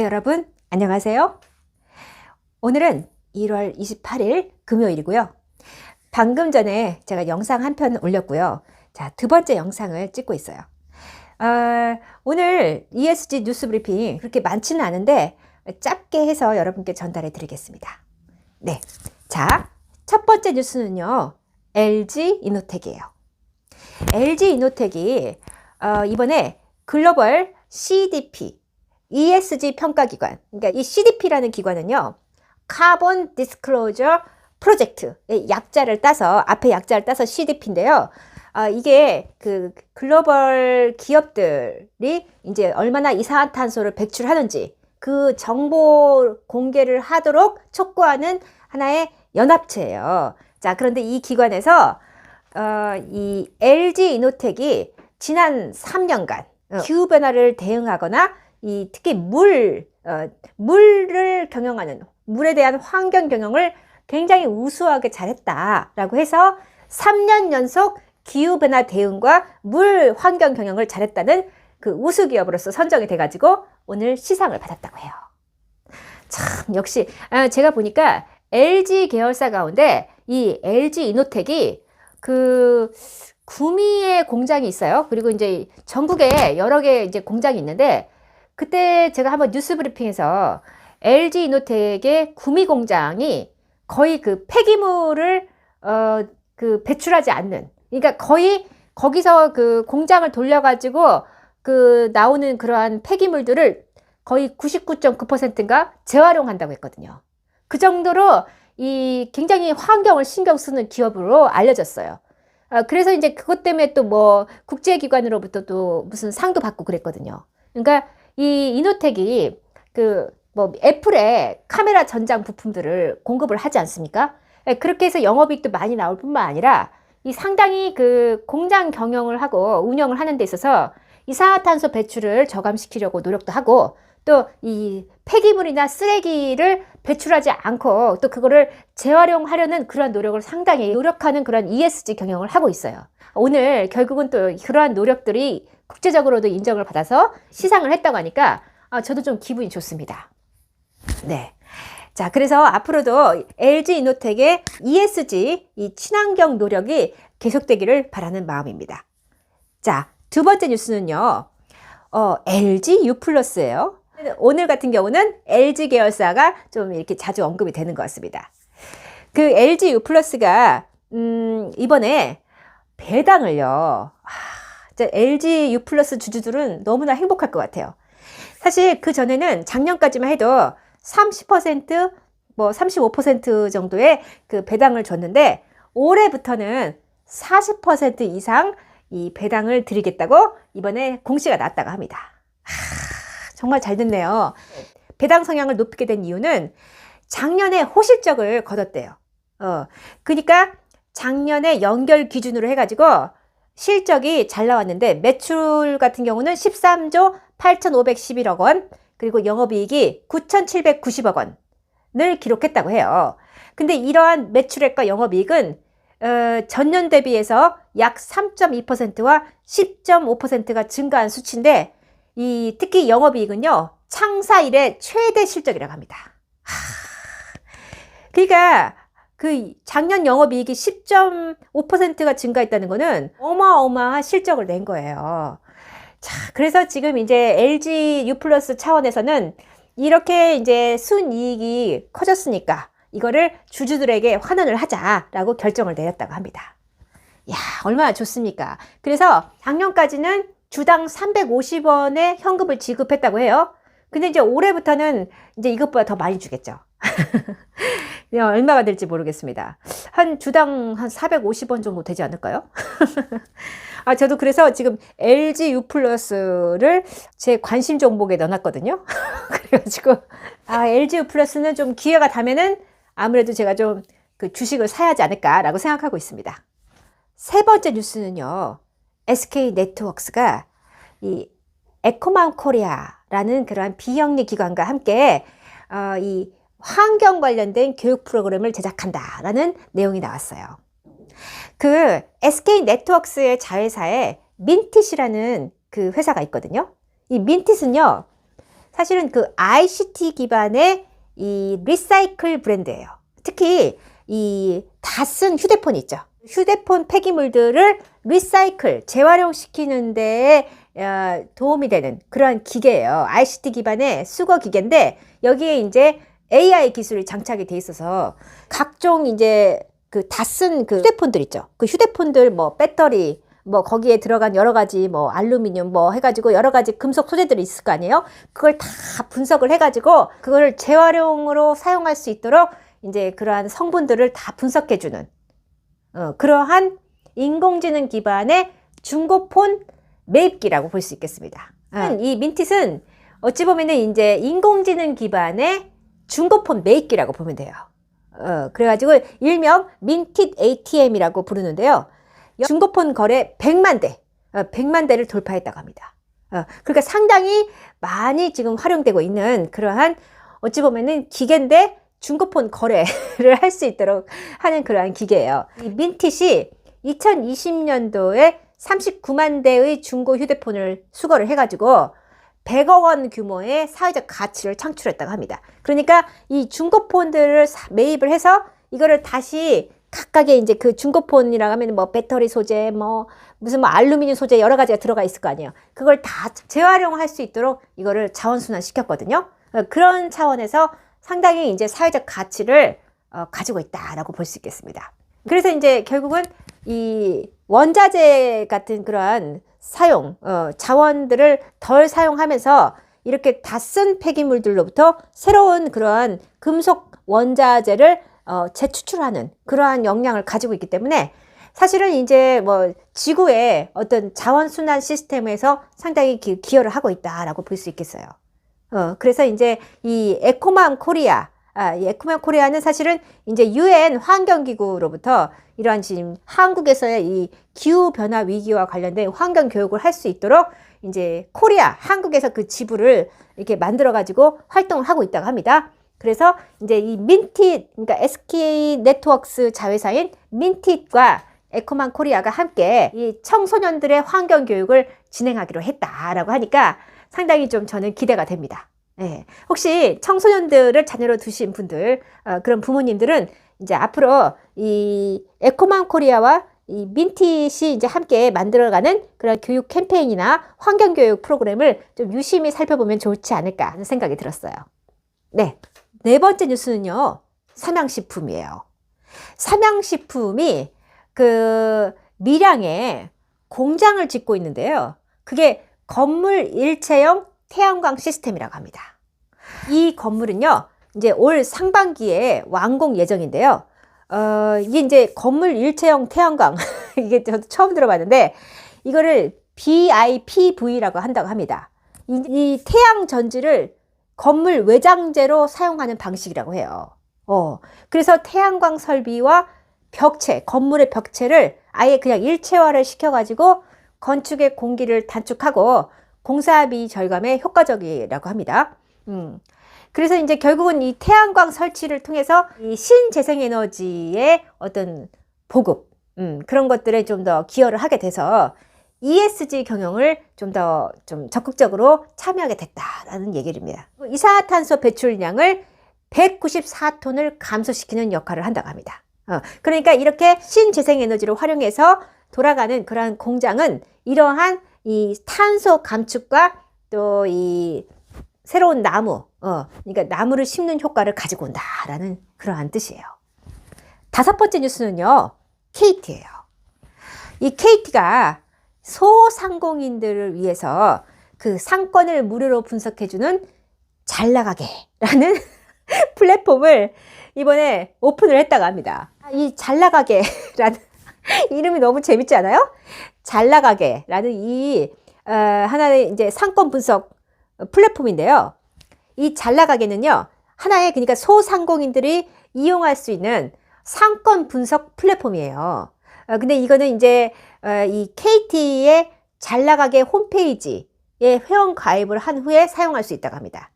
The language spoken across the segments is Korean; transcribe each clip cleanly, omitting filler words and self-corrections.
네, 여러분, 안녕하세요. 오늘은 1월 28일 금요일이고요. 방금 전에 제가 영상 한 편 올렸고요. 자, 두 번째 영상을 찍고 있어요. 오늘 ESG 뉴스 브리핑 그렇게 많지는 않은데 짧게 해서 여러분께 전달해 드리겠습니다. 네. 자, 첫 번째 뉴스는요. LG 이노텍이에요. LG 이노텍이 이번에 글로벌 CDP ESG 평가기관, 그러니까 이 CDP라는 기관은요, 카본 디스클로저 프로젝트의 약자를 따서, 앞에 약자를 따서 CDP인데요. 이게 그 글로벌 기업들이 이제 얼마나 이산화탄소를 배출하는지 그 정보 공개를 하도록 촉구하는 하나의 연합체예요. 자, 그런데 이 기관에서 이 LG 이노텍이 지난 3년간 기후변화를 대응하거나 특히 물을 경영하는, 물에 대한 환경 경영을 굉장히 우수하게 잘했다라고 해서 3년 연속 기후변화 대응과 물 환경 경영을 잘했다는 그 우수 기업으로서 선정이 돼가지고 오늘 시상을 받았다고 해요. 참, 역시 제가 보니까 LG 계열사 가운데 이 LG 이노텍이 그 구미에 공장이 있어요. 그리고 이제 전국에 여러 개 이제 공장이 있는데, 그때 제가 한번 뉴스 브리핑에서 LG 이노텍의 구미 공장이 거의 그 폐기물을 그 배출하지 않는, 그러니까 거의 거기서 그 공장을 돌려가지고 그 나오는 그러한 폐기물들을 거의 99.9%인가 재활용한다고 했거든요. 그 정도로 이 굉장히 환경을 신경 쓰는 기업으로 알려졌어요. 그래서 이제 그것 때문에 또 뭐 국제기관으로부터 또 무슨 상도 받고 그랬거든요. 그러니까 이 이노텍이 그 뭐 애플의 카메라 전장 부품들을 공급을 하지 않습니까? 그렇게 해서 영업이익도 많이 나올 뿐만 아니라 이 상당히 그 공장 경영을 하고 운영을 하는 데 있어서 이산화탄소 배출을 저감시키려고 노력도 하고, 또 이 폐기물이나 쓰레기를 배출하지 않고 또 그거를 재활용하려는 그런 노력을 상당히 노력하는 그런 ESG 경영을 하고 있어요. 오늘 결국은 또 그러한 노력들이 국제적으로도 인정을 받아서 시상을 했다고 하니까 저도 좀 기분이 좋습니다. 네. 자, 그래서 앞으로도 LG 이노텍의 ESG, 이 친환경 노력이 계속되기를 바라는 마음입니다. 자, 두 번째 뉴스는요, LG U+예요. 오늘 같은 경우는 LG 계열사가 좀 이렇게 자주 언급이 되는 것 같습니다. 그 LG U+가 이번에 배당을요, LG U+ 주주들은 너무나 행복할 것 같아요. 사실 그 전에는 작년까지만 해도 30%, 뭐 35% 정도의 그 배당을 줬는데, 올해부터는 40% 이상 이 배당을 드리겠다고 이번에 공시가 났다고 합니다. 정말 잘 됐네요. 배당 성향을 높이게 된 이유는 작년에 호실적을 거뒀대요. 그러니까 작년에 연결 기준으로 해가지고 실적이 잘 나왔는데, 매출 같은 경우는 13조 8,511억 원, 그리고 영업이익이 9,790억 원을 기록했다고 해요. 근데 이러한 매출액과 영업이익은 전년 대비해서 약 3.2%와 10.5%가 증가한 수치인데, 특히 영업이익은요, 창사 이래 최대 실적이라고 합니다. 그러니까 그 작년 영업이익이 10.5%가 증가했다는 거는 어마어마한 실적을 낸 거예요. 자, 그래서 지금 이제 LG U+ 차원에서는 이렇게 이제 순이익이 커졌으니까 이거를 주주들에게 환원을 하자라고 결정을 내렸다고 합니다. 야, 얼마나 좋습니까? 그래서 작년까지는 주당 350원의 현금을 지급했다고 해요. 근데 이제 올해부터는 이제 이것보다 더 많이 주겠죠. 얼마가 될지 모르겠습니다. 한 주당 한 450원 정도 되지 않을까요? 저도 그래서 지금 LG U+를 제 관심 종목에 넣어놨거든요. 그래가지고 LG U+는 좀 기회가 되면은 아무래도 제가 좀 그 주식을 사야 하지 않을까라고 생각하고 있습니다. 세 번째 뉴스는요, SK 네트워크스가 이 에코맘 코리아라는 그러한 비영리 기관과 함께 이 환경 관련된 교육 프로그램을 제작한다라는 내용이 나왔어요. 그 SK 네트워크스의 자회사에 민티시라는 그 회사가 있거든요. 이 민티스는요, 사실은 그 ICT 기반의 이 리사이클 브랜드예요. 특히 이 다 쓴 휴대폰 있죠. 휴대폰 폐기물들을 리사이클, 재활용시키는 데에 도움이 되는 그러한 기계예요. ICT 기반의 수거 기계인데 여기에 이제 AI 기술이 장착이 돼 있어서 각종 이제 그 다 쓴 그 휴대폰들 있죠. 그 휴대폰들 뭐 배터리 뭐 거기에 들어간 여러 가지 뭐 알루미늄 뭐 해가지고 여러 가지 금속 소재들이 있을 거 아니에요. 그걸 다 분석을 해가지고 그걸 재활용으로 사용할 수 있도록 이제 그러한 성분들을 다 분석해주는 그러한 인공지능 기반의 중고폰 매입기라고 볼 수 있겠습니다. 이 민킷은 어찌 보면은 이제 인공지능 기반의 중고폰 매입기라고 보면 돼요. 그래가지고 일명 민킷 ATM이라고 부르는데요. 중고폰 거래 100만 대, 100만 대를 돌파했다고 합니다. 그러니까 상당히 많이 지금 활용되고 있는 그러한 어찌 보면은 기계인데 중고폰 거래를 할 수 있도록 하는 그러한 기계예요. 이 민킷이 2020년도에 39만 대의 중고 휴대폰을 수거를 해가지고 100억 원 규모의 사회적 가치를 창출했다고 합니다. 그러니까 이 중고폰들을 매입을 해서 이거를 다시 각각의 이제 그 중고폰이라고 하면 뭐 배터리 소재, 뭐 무슨 뭐 알루미늄 소재 여러 가지가 들어가 있을 거 아니에요. 그걸 다 재활용할 수 있도록 이거를 자원순환 시켰거든요. 그런 차원에서 상당히 이제 사회적 가치를 가지고 있다라고 볼 수 있겠습니다. 그래서 이제 결국은 이 원자재 같은 그러한 사용, 자원들을 덜 사용하면서 이렇게 다 쓴 폐기물들로부터 새로운 그러한 금속 원자재를 재추출하는 그러한 역량을 가지고 있기 때문에 사실은 이제 뭐 지구의 어떤 자원순환 시스템에서 상당히 기여를 하고 있다라고 볼 수 있겠어요. 그래서 이제 이 에코맘 코리아, 이 에코맘 코리아는 사실은 이제 UN 환경기구로부터 이러한 지금 한국에서의 이 기후변화 위기와 관련된 환경 교육을 할 수 있도록 이제 코리아, 한국에서 그 지부를 이렇게 만들어가지고 활동을 하고 있다고 합니다. 그래서 이제 이 민킷, 그러니까 SK 네트워크스 자회사인 민킷과 에코맘 코리아가 함께 이 청소년들의 환경 교육을 진행하기로 했다라고 하니까 상당히 좀 저는 기대가 됩니다. 네. 혹시 청소년들을 자녀로 두신 분들, 그런 부모님들은 이제 앞으로 이 에코맘 코리아와 이 민킷이 이제 함께 만들어가는 그런 교육 캠페인이나 환경 교육 프로그램을 좀 유심히 살펴보면 좋지 않을까 하는 생각이 들었어요. 네. 네 번째 뉴스는요, 삼양식품이에요. 삼양식품이 그 밀양에 공장을 짓고 있는데요. 그게 건물 일체형 태양광 시스템이라고 합니다. 이 건물은요, 이제 올 상반기에 완공 예정인데요. 이게 이제 건물 일체형 태양광, 이게 저도 처음 들어봤는데, 이거를 BIPV라고 한다고 합니다. 이 태양 전지를 건물 외장재로 사용하는 방식이라고 해요. 그래서 태양광 설비와 벽체, 건물의 벽체를 아예 그냥 일체화를 시켜가지고 건축의 공기를 단축하고 공사비 절감에 효과적이라고 합니다. 그래서 이제 결국은 이 태양광 설치를 통해서 이 신재생에너지의 어떤 보급, 그런 것들에 좀 더 기여를 하게 돼서 ESG 경영을 좀 더 좀 적극적으로 참여하게 됐다라는 얘기입니다. 이산화탄소 배출량을 194톤을 감소시키는 역할을 한다고 합니다. 그러니까 이렇게 신재생에너지를 활용해서 돌아가는 그러한 공장은 이러한 이 탄소 감축과 또 이 새로운 나무, 그러니까 나무를 심는 효과를 가지고 온다라는 그러한 뜻이에요. 다섯 번째 뉴스는요, KT예요. 이 KT가 소상공인들을 위해서 그 상권을 무료로 분석해주는 잘나가게라는 플랫폼을 이번에 오픈을 했다고 합니다. 이 잘나가게라는 이름이 너무 재밌지 않아요? 잘나가게라는 이 하나의 이제 상권 분석 플랫폼인데요. 이 잘나가게는요, 하나의 그러니까 소상공인들이 이용할 수 있는 상권 분석 플랫폼이에요. 근데 이거는 이제 이 KT의 잘나가게 홈페이지에 회원 가입을 한 후에 사용할 수 있다고 합니다.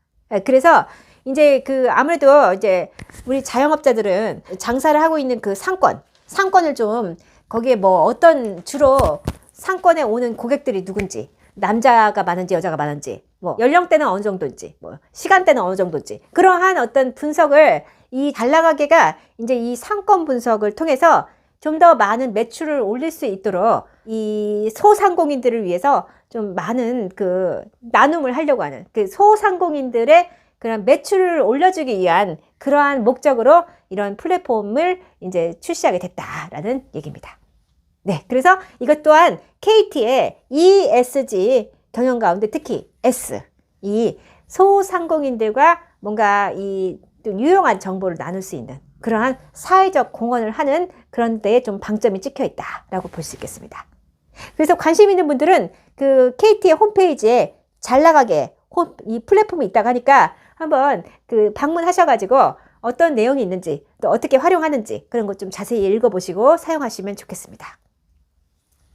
그래서 이제 그 아무래도 이제 우리 자영업자들은 장사를 하고 있는 그 상권을 좀 거기에 뭐 어떤 주로 상권에 오는 고객들이 누군지, 남자가 많은지 여자가 많은지, 뭐 연령대는 어느 정도인지, 뭐 시간대는 어느 정도인지, 그러한 어떤 분석을 이 잘나가게가 이제 이 상권 분석을 통해서 좀 더 많은 매출을 올릴 수 있도록 이 소상공인들을 위해서 좀 많은 그 나눔을 하려고 하는 그 소상공인들의 그런 매출을 올려주기 위한 그러한 목적으로 이런 플랫폼을 이제 출시하게 됐다라는 얘기입니다. 네, 그래서 이것 또한 KT의 ESG 경영 가운데 특히 S, 이 소상공인들과 뭔가 이 또 유용한 정보를 나눌 수 있는 그러한 사회적 공헌을 하는 그런 데에 좀 방점이 찍혀 있다라고 볼 수 있겠습니다. 그래서 관심 있는 분들은 그 KT의 홈페이지에 잘나가게 이 플랫폼이 있다고 하니까 한번 그 방문하셔가지고 어떤 내용이 있는지 또 어떻게 활용하는지 그런 것 좀 자세히 읽어보시고 사용하시면 좋겠습니다.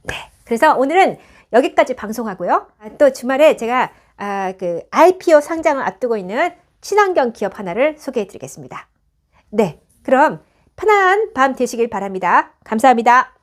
네, 그래서 오늘은 여기까지 방송하고요. 또 주말에 제가 그 IPO 상장을 앞두고 있는 친환경 기업 하나를 소개해 드리겠습니다. 네, 그럼 편안한 밤 되시길 바랍니다. 감사합니다.